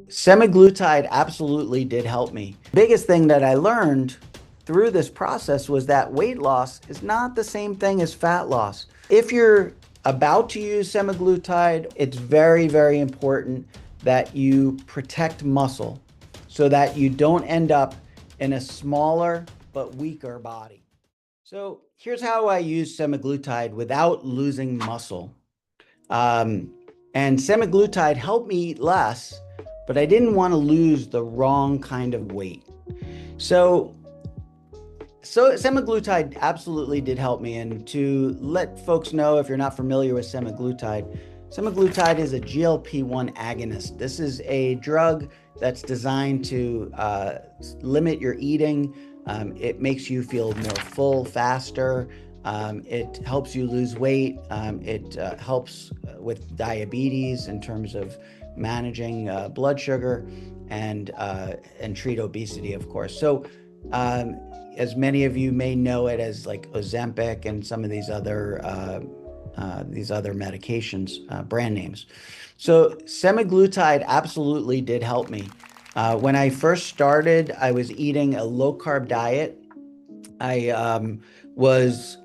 Semaglutide absolutely did help me. Biggest thing that I learned through this process was that weight loss is not the same thing as fat loss. If you're about to use semaglutide, it's very, very important that you protect muscle so that you don't end up in a smaller but weaker body. So here's how I use semaglutide without losing muscle. Um, and semaglutide helped me eat less, but I didn't want to lose the wrong kind of weight. So, so semaglutide absolutely did help me. And to let folks know, if you're not familiar with semaglutide, semaglutide is a GLP-1 agonist. This is a drug that's designed to limit your eating. It makes you feel more full faster. It helps you lose weight. It helps with diabetes in terms of managing blood sugar and treat obesity, of course. So, um, as many of you may know it as like Ozempic and some of these other medications, brand names. So semaglutide absolutely did help me. When I first started, I was eating a low carb diet. I was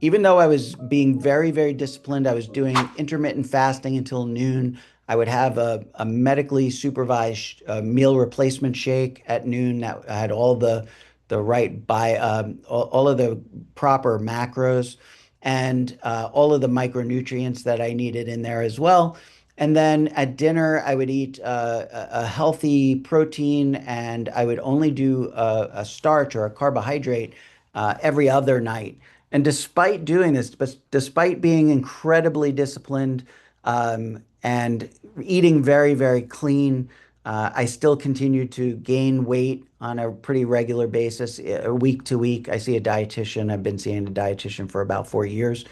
Even though I was being very, very disciplined, I was doing intermittent fasting until noon. I would have a medically supervised meal replacement shake at noon that had the right all of the proper macros and all of the micronutrients that I needed in there as well. And then at dinner, I would eat a healthy protein, and I would only do a starch or a carbohydrate every other night. And despite doing this, despite being incredibly disciplined and eating very, very clean, I still continue to gain weight on a pretty regular basis, week to week. I see a dietitian. I've been seeing a dietitian for about 4 years.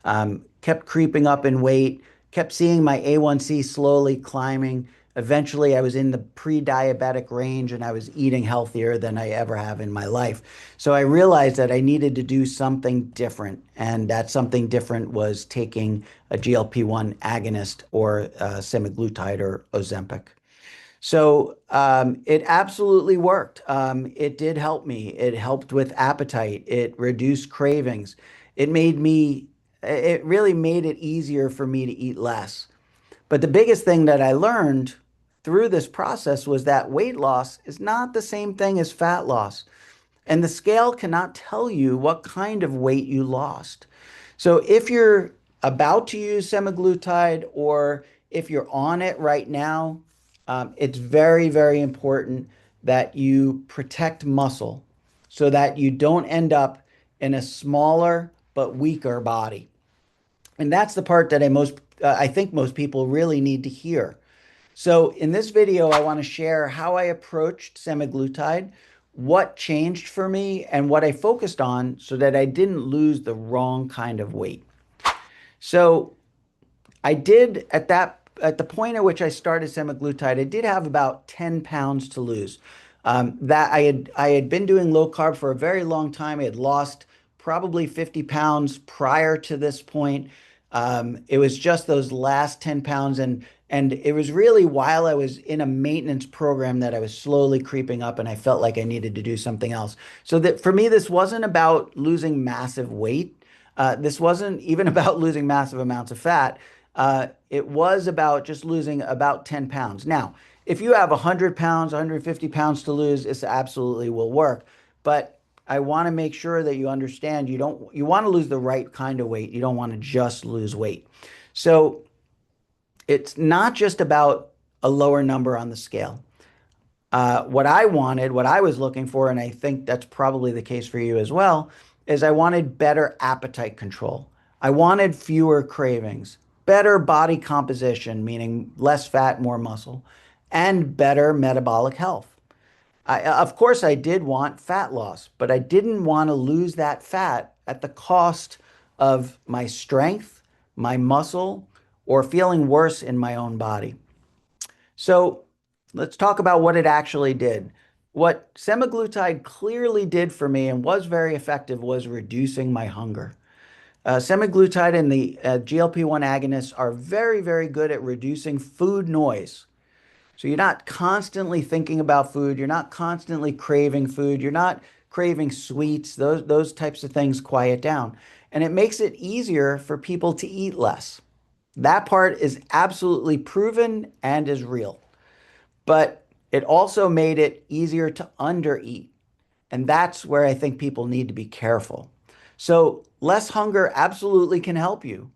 Kept creeping up in weight, kept seeing my A1C slowly climbing. Eventually, I was in the pre-diabetic range and I was eating healthier than I ever have in my life. So I realized that I needed to do something different. And that something different was taking a GLP-1 agonist or semaglutide or Ozempic. So it absolutely worked. It did help me. It helped with appetite. It reduced cravings. It really made it easier for me to eat less. But the biggest thing that I learned through this process was that weight loss is not the same thing as fat loss. And the scale cannot tell you what kind of weight you lost. So if you're about to use semaglutide or if you're on it right now, it's very, very important that you protect muscle so that you don't end up in a smaller but weaker body. And that's the part that I think most people really need to hear. So in this video, I want to share how I approached semaglutide, what changed for me, and what I focused on so that I didn't lose the wrong kind of weight. So I did at the point at which I started semaglutide, I did have about 10 pounds to lose. That I had been doing low carb for a very long time. I had lost probably 50 pounds prior to this point. It was just those last 10 pounds, and it was really while I was in a maintenance program that I was slowly creeping up, and I felt like I needed to do something else. So that for me, this wasn't about losing massive weight. This wasn't even about losing massive amounts of fat. It was about just losing about 10 pounds. Now, if you have 100 pounds, 150 pounds to lose, this absolutely will work. But I want to make sure that you understand you want to lose the right kind of weight. You don't want to just lose weight. So it's not just about a lower number on the scale. What I was looking for, and I think that's probably the case for you as well, is I wanted better appetite control. I wanted fewer cravings, better body composition, meaning less fat, more muscle, and better metabolic health. Of course, I did want fat loss, but I didn't want to lose that fat at the cost of my strength, my muscle, or feeling worse in my own body. So let's talk about what it actually did. What semaglutide clearly did for me and was very effective was reducing my hunger. Semaglutide and the GLP-1 agonists are very, very good at reducing food noise. So you're not constantly thinking about food. You're not constantly craving food. You're not craving sweets. Those types of things quiet down. And it makes it easier for people to eat less. That part is absolutely proven and is real. But it also made it easier to undereat. And that's where I think people need to be careful. So less hunger absolutely can help you,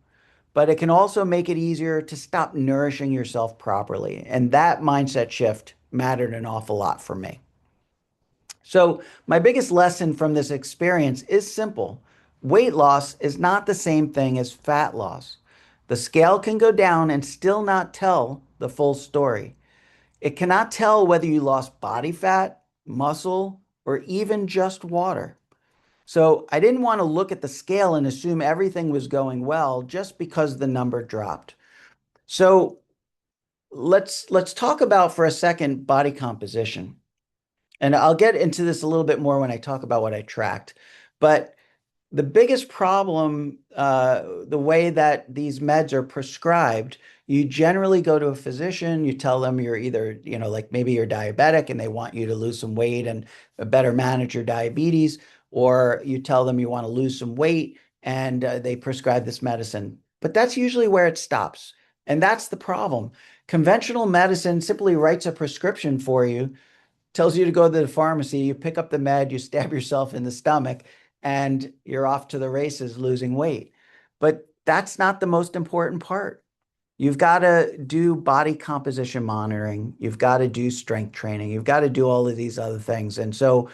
but it can also make it easier to stop nourishing yourself properly. And that mindset shift mattered an awful lot for me. So, my biggest lesson from this experience is simple. Weight loss is not the same thing as fat loss. The scale can go down and still not tell the full story. It cannot tell whether you lost body fat, muscle, or even just water. So I didn't want to look at the scale and assume everything was going well just because the number dropped. So let's talk about for a second body composition. And I'll get into this a little bit more when I talk about what I tracked. But the biggest problem, the way that these meds are prescribed, you generally go to a physician, you tell them you're either, like maybe you're diabetic and they want you to lose some weight and better manage your diabetes, or you tell them you want to lose some weight and they prescribe this medicine. But that's usually where it stops. And that's the problem. Conventional medicine simply writes a prescription for you, tells you to go to the pharmacy, you pick up the med, you stab yourself in the stomach, and you're off to the races losing weight. But that's not the most important part. You've got to do body composition monitoring. You've got to do strength training. You've got to do all of these other things. And so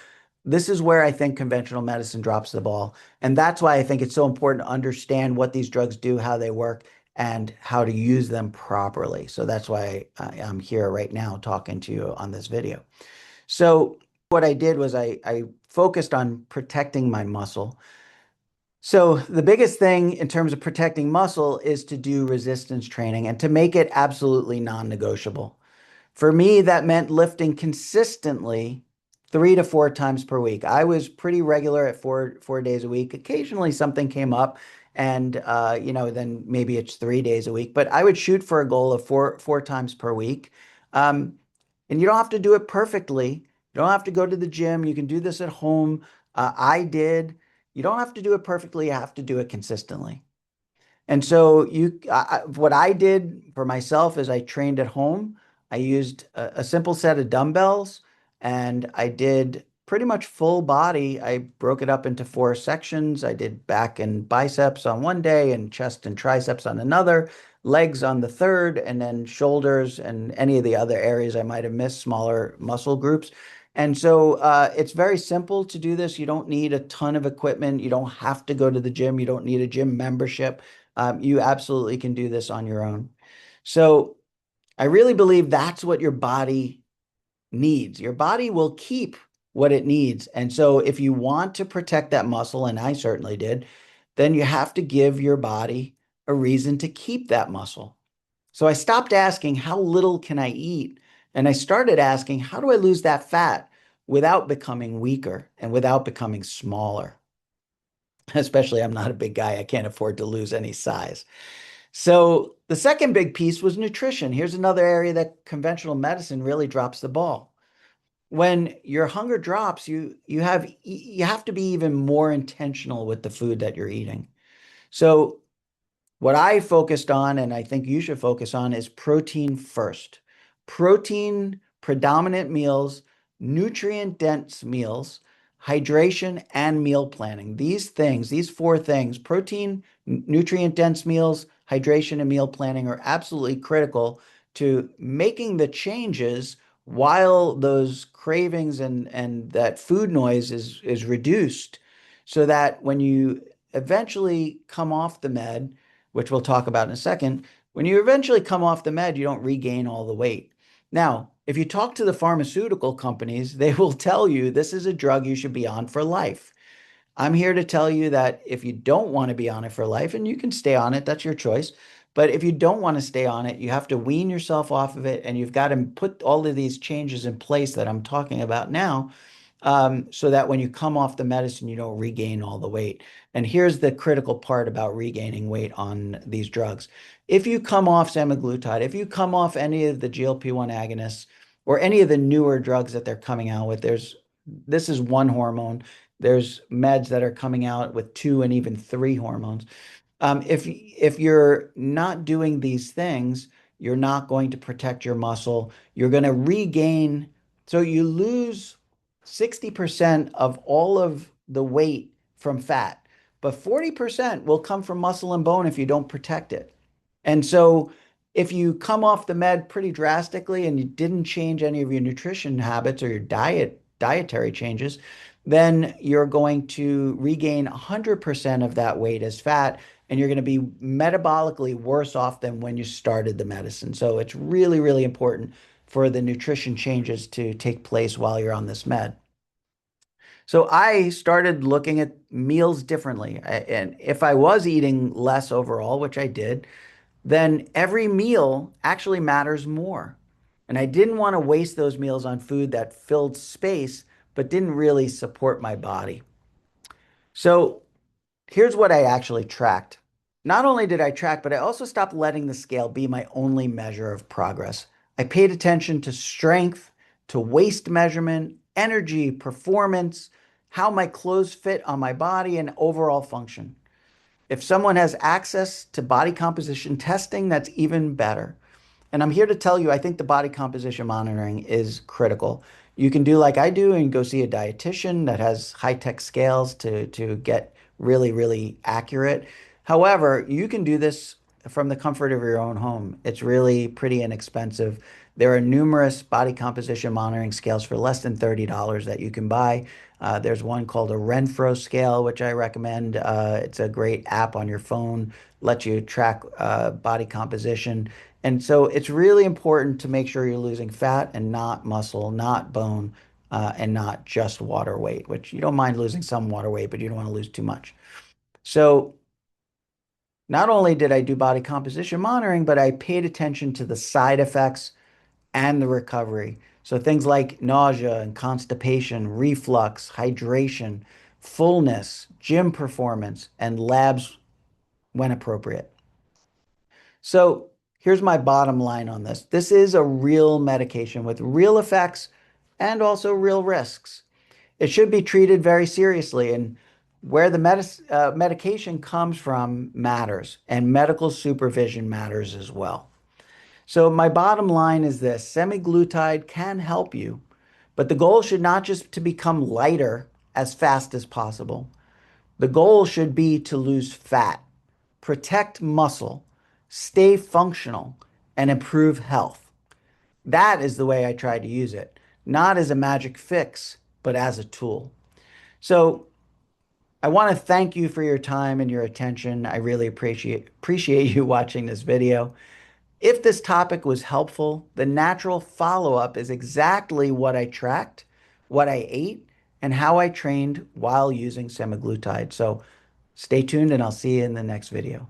this is where I think conventional medicine drops the ball. And that's why I think it's so important to understand what these drugs do, how they work, and how to use them properly. So that's why I'm here right now talking to you on this video. So what I did was I focused on protecting my muscle. So the biggest thing in terms of protecting muscle is to do resistance training and to make it absolutely non-negotiable. For me, that meant lifting consistently 3 to 4 times per week. I was pretty regular at four days a week. Occasionally something came up and then maybe it's 3 days a week, but I would shoot for a goal of four times per week. Um, and you don't have to do it perfectly. You don't have to go to the gym. You can do this at home. I did. You don't have to do it perfectly. You have to do it consistently. And so what I did for myself is I trained at home. I used a simple set of dumbbells and I did pretty much full body. I broke it up into 4 sections. I did back and biceps on one day and chest and triceps on another, legs on the third, and then shoulders and any of the other areas I might have missed, smaller muscle groups. And so it's very simple to do this. You don't need a ton of equipment. You don't have to go to the gym. You don't need a gym membership. You absolutely can do this on your own. So I really believe that's what your body needs. Your body will keep what it needs. And so if you want to protect that muscle, and I certainly did, then you have to give your body a reason to keep that muscle. So I stopped asking, how little can I eat? And I started asking, how do I lose that fat without becoming weaker and without becoming smaller? Especially, I'm not a big guy. I can't afford to lose any size. So the second big piece was nutrition. Here's another area that conventional medicine really drops the ball. When your hunger drops, you have to be even more intentional with the food that you're eating. So what I focused on, and I think you should focus on, is protein first. Protein predominant meals, nutrient dense meals, hydration, and meal planning. These things, these 4 things, protein, nutrient dense meals, hydration, and meal planning are absolutely critical to making the changes while those cravings and that food noise is reduced so that when you eventually come off the med, which we'll talk about in a second, when you eventually come off the med, you don't regain all the weight. Now, if you talk to the pharmaceutical companies, they will tell you this is a drug you should be on for life. I'm here to tell you that if you don't want to be on it for life, and you can stay on it, that's your choice. But if you don't want to stay on it, you have to wean yourself off of it, and you've got to put all of these changes in place that I'm talking about now, so that when you come off the medicine, you don't regain all the weight. And here's the critical part about regaining weight on these drugs. If you come off semaglutide, if you come off any of the GLP-1 agonists or any of the newer drugs that they're coming out with, this is one hormone. There's meds that are coming out with two and even three hormones. If you're not doing these things, you're not going to protect your muscle. You're going to regain. So you lose 60% of all of the weight from fat, but 40% will come from muscle and bone if you don't protect it. And so if you come off the med pretty drastically and you didn't change any of your nutrition habits or your dietary changes, then you're going to regain 100% of that weight as fat, and you're going to be metabolically worse off than when you started the medicine. So it's really, really important for the nutrition changes to take place while you're on this med. So I started looking at meals differently. And if I was eating less overall, which I did, then every meal actually matters more. And I didn't want to waste those meals on food that filled space but didn't really support my body. So here's what I actually tracked. Not only did I track, but I also stopped letting the scale be my only measure of progress. I paid attention to strength, to waist measurement, energy, performance, how my clothes fit on my body, and overall function. If someone has access to body composition testing, that's even better. And I'm here to tell you, I think the body composition monitoring is critical. You can do like I do and go see a dietitian that has high-tech scales to get really, really accurate. However, you can do this from the comfort of your own home. It's really pretty inexpensive. There are numerous body composition monitoring scales for less than $30 that you can buy. There's one called a Renfro scale, which I recommend. It's a great app on your phone, lets you track body composition. And so it's really important to make sure you're losing fat and not muscle, not bone, and not just water weight, which you don't mind losing some water weight, but you don't want to lose too much. So not only did I do body composition monitoring, but I paid attention to the side effects and the recovery. So things like nausea and constipation, reflux, hydration, fullness, gym performance, and labs when appropriate. So here's my bottom line on this. This is a real medication with real effects and also real risks. It should be treated very seriously, and where the medication comes from matters, and medical supervision matters as well. So my bottom line is this: semaglutide can help you, but the goal should not just to become lighter as fast as possible. The goal should be to lose fat, protect muscle, stay functional, and improve health. That is the way I try to use it, not as a magic fix, but as a tool. So I want to thank you for your time and your attention. I really appreciate you watching this video. If this topic was helpful, the natural follow-up is exactly what I tracked, what I ate, and how I trained while using semaglutide. So stay tuned and I'll see you in the next video.